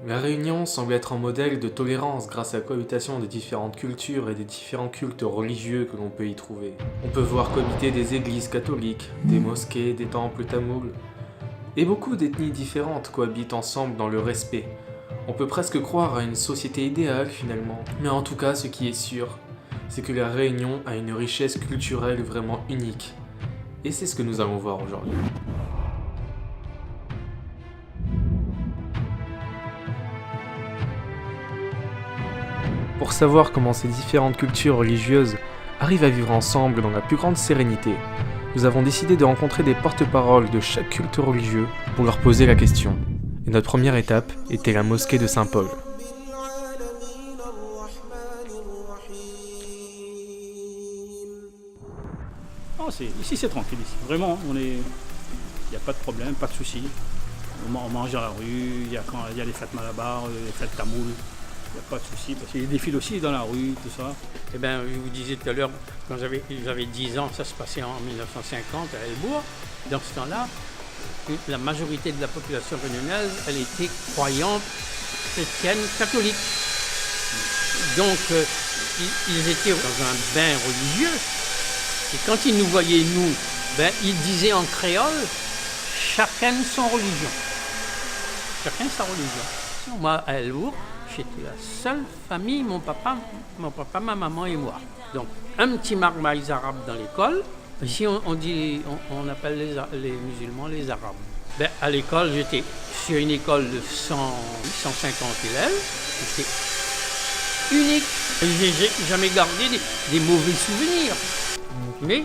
La Réunion semble être un modèle de tolérance grâce à la cohabitation des différentes cultures et des différents cultes religieux que l'on peut y trouver. On peut voir cohabiter des églises catholiques, des mosquées, des temples tamouls, et beaucoup d'ethnies différentes cohabitent ensemble dans le respect. On peut presque croire à une société idéale finalement. Mais en tout cas, ce qui est sûr, c'est que la Réunion a une richesse culturelle vraiment unique. Et c'est ce que nous allons voir aujourd'hui. Pour savoir comment ces différentes cultures religieuses arrivent à vivre ensemble dans la plus grande sérénité, nous avons décidé de rencontrer des porte-paroles de chaque culte religieux pour leur poser la question. Et notre première étape était la mosquée de Saint-Paul. Oh, ici c'est tranquille, ici. Vraiment, il n'y a pas de problème, pas de soucis. On mange dans la rue, il y a les fêtes Malabar, les fêtes Tamoul, il n'y a pas de soucis, parce qu'il y a des défilent aussi dans la rue, tout ça. Eh bien, je vous disais tout à l'heure, quand j'avais 10 ans, ça se passait en 1950 à Elbourg. Dans ce temps-là, la majorité de la population réunionnaise, elle était croyante, chrétienne, catholique. Donc, ils étaient dans un bain religieux. Et quand ils nous voyaient, nous, ils disaient en créole, chacun son religion. Chacun sa religion. Moi, à Elbourg, j'étais la seule famille, mon papa, ma maman et moi. Donc, un petit marmaille arabe dans l'école. Ici, on appelle les musulmans les arabes. À l'école, j'étais sur une école de 150 élèves. C'était unique. J'ai jamais gardé des mauvais souvenirs. Mais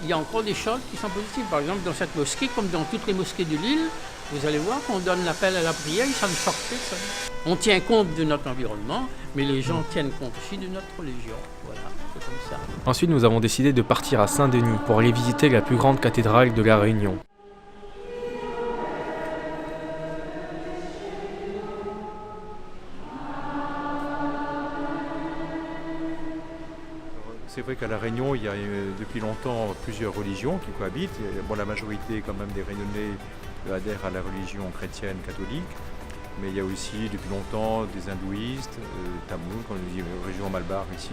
il y a encore des choses qui sont positives. Par exemple, dans cette mosquée, comme dans toutes les mosquées de l'île, vous allez voir qu'on donne l'appel à la prière, ça ne choque pas. On tient compte de notre environnement, mais les gens tiennent compte aussi de notre religion. Voilà, c'est comme ça. Ensuite, nous avons décidé de partir à Saint-Denis pour aller visiter la plus grande cathédrale de la Réunion. C'est vrai qu'à La Réunion, il y a depuis longtemps plusieurs religions qui cohabitent. Bon, la majorité quand même des Réunionnais adhèrent à la religion chrétienne catholique, mais il y a aussi depuis longtemps des hindouistes, tamouls, comme on dit, région Malabar ici,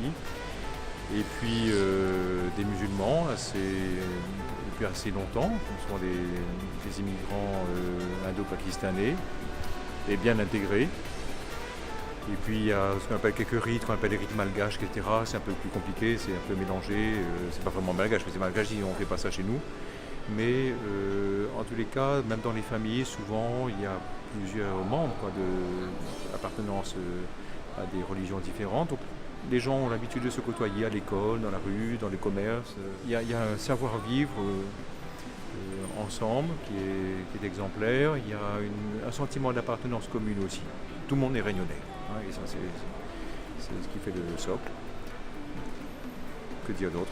et puis des musulmans depuis assez longtemps, ce sont des immigrants indo-pakistanais et bien intégrés. Et puis il y a ce qu'on appelle quelques rites, qu'on appelle les rites malgaches, etc. C'est un peu plus compliqué, c'est un peu mélangé. C'est pas vraiment malgache, mais c'est malgache, on ne fait pas ça chez nous. Mais en tous les cas, même dans les familles, souvent il y a plusieurs membres d'appartenance à des religions différentes. Donc, les gens ont l'habitude de se côtoyer à l'école, dans la rue, dans les commerces. Il y a un savoir-vivre ensemble qui est exemplaire. Il y a un sentiment d'appartenance commune aussi. Tout le monde est réunionnais. Et ça, c'est ce qui fait le socle. Que dire d'autre ?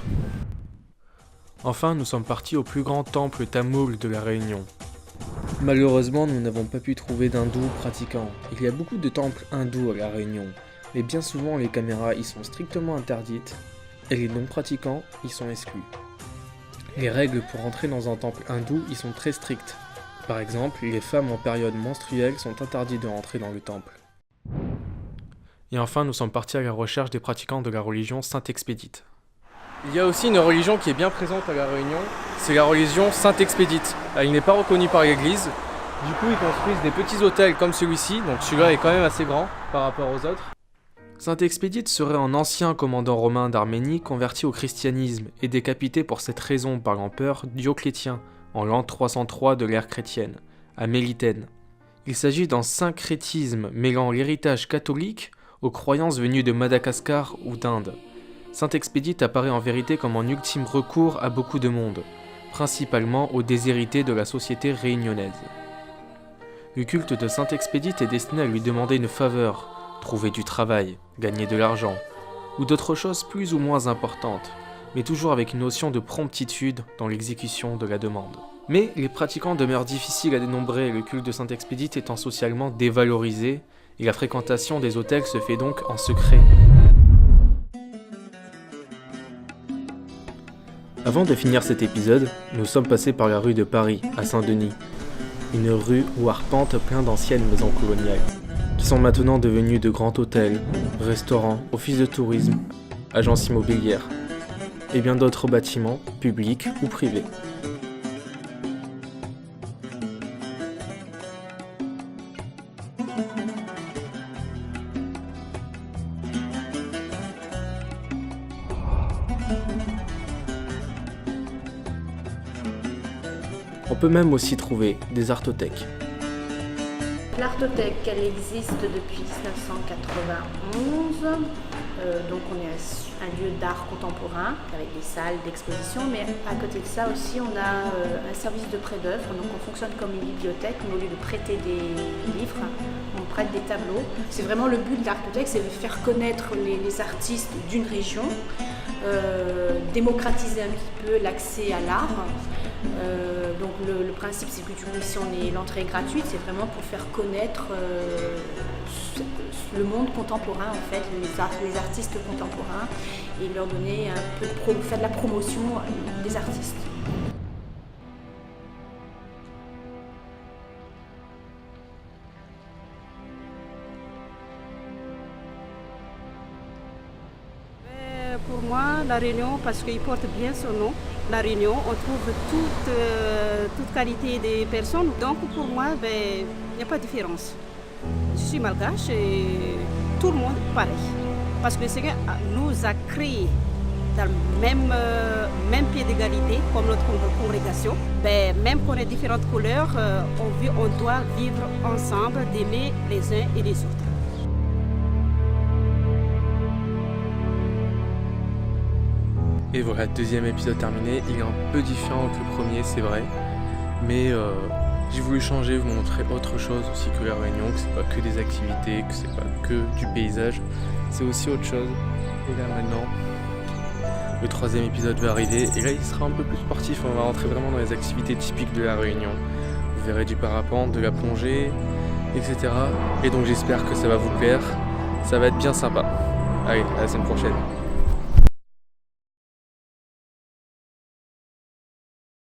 Enfin, nous sommes partis au plus grand temple tamoul de la Réunion. Malheureusement, nous n'avons pas pu trouver d'hindous pratiquants. Il y a beaucoup de temples hindous à la Réunion, mais bien souvent les caméras y sont strictement interdites et les non-pratiquants y sont exclus. Les règles pour entrer dans un temple hindou y sont très strictes. Par exemple, les femmes en période menstruelle sont interdites de rentrer dans le temple. Et enfin, nous sommes partis à la recherche des pratiquants de la religion Saint-Expédite. Il y a aussi une religion qui est bien présente à la Réunion, c'est la religion Saint-Expédite. Elle n'est pas reconnue par l'église, du coup ils construisent des petits hôtels comme celui-ci, donc celui-là est quand même assez grand par rapport aux autres. Saint-Expédite serait un ancien commandant romain d'Arménie converti au christianisme et décapité pour cette raison par l'empereur Dioclétien en l'an 303 de l'ère chrétienne, à Mélitène. Il s'agit d'un syncrétisme mêlant l'héritage catholique aux croyances venues de Madagascar ou d'Inde. Saint-Expédite apparaît en vérité comme un ultime recours à beaucoup de monde, principalement aux déshérités de la société réunionnaise. Le culte de Saint-Expédite est destiné à lui demander une faveur, trouver du travail, gagner de l'argent, ou d'autres choses plus ou moins importantes, mais toujours avec une notion de promptitude dans l'exécution de la demande. Mais les pratiquants demeurent difficiles à dénombrer, le culte de Saint-Expédite étant socialement dévalorisé, et la fréquentation des hôtels se fait donc en secret. Avant de finir cet épisode, nous sommes passés par la rue de Paris, à Saint-Denis. Une rue où arpentent plein d'anciennes maisons coloniales. qui sont maintenant devenus de grands hôtels, restaurants, offices de tourisme, agences immobilières, et bien d'autres bâtiments, publics ou privés. On peut même aussi trouver des artothèques. L'artothèque, elle existe depuis 1991. Donc on est un lieu d'art contemporain avec des salles d'exposition, mais à côté de ça aussi on a un service de prêt d'œuvres. Donc on fonctionne comme une bibliothèque, mais au lieu de prêter des livres, on prête des tableaux. C'est vraiment le but de l'artothèque, c'est de faire connaître les artistes d'une région, démocratiser un petit peu l'accès à l'art. Donc le principe, c'est que ici l'entrée est gratuite, c'est vraiment pour faire connaître le monde contemporain, en fait, les artistes contemporains, et leur donner un peu faire de la promotion des artistes. Pour moi, La Réunion, parce qu'il porte bien son nom, La Réunion, on trouve toute qualité des personnes. Donc pour moi, il n'y a pas de différence. Je suis malgache et tout le monde pareil. Parce que le Seigneur nous a créés dans le même pied d'égalité comme notre congrégation. Même qu'on ait différentes couleurs, on doit vivre ensemble, d'aimer les uns et les autres. Et voilà, deuxième épisode terminé. Il est un peu différent que le premier, c'est vrai. Mais j'ai voulu changer, vous montrer autre chose aussi que la Réunion, que c'est pas que des activités, que c'est pas que du paysage, c'est aussi autre chose. Et là maintenant, le troisième épisode va arriver, et là il sera un peu plus sportif, on va rentrer vraiment dans les activités typiques de la Réunion. Vous verrez du parapente, de la plongée, etc. Et donc j'espère que ça va vous plaire, ça va être bien sympa. Allez, à la semaine prochaine.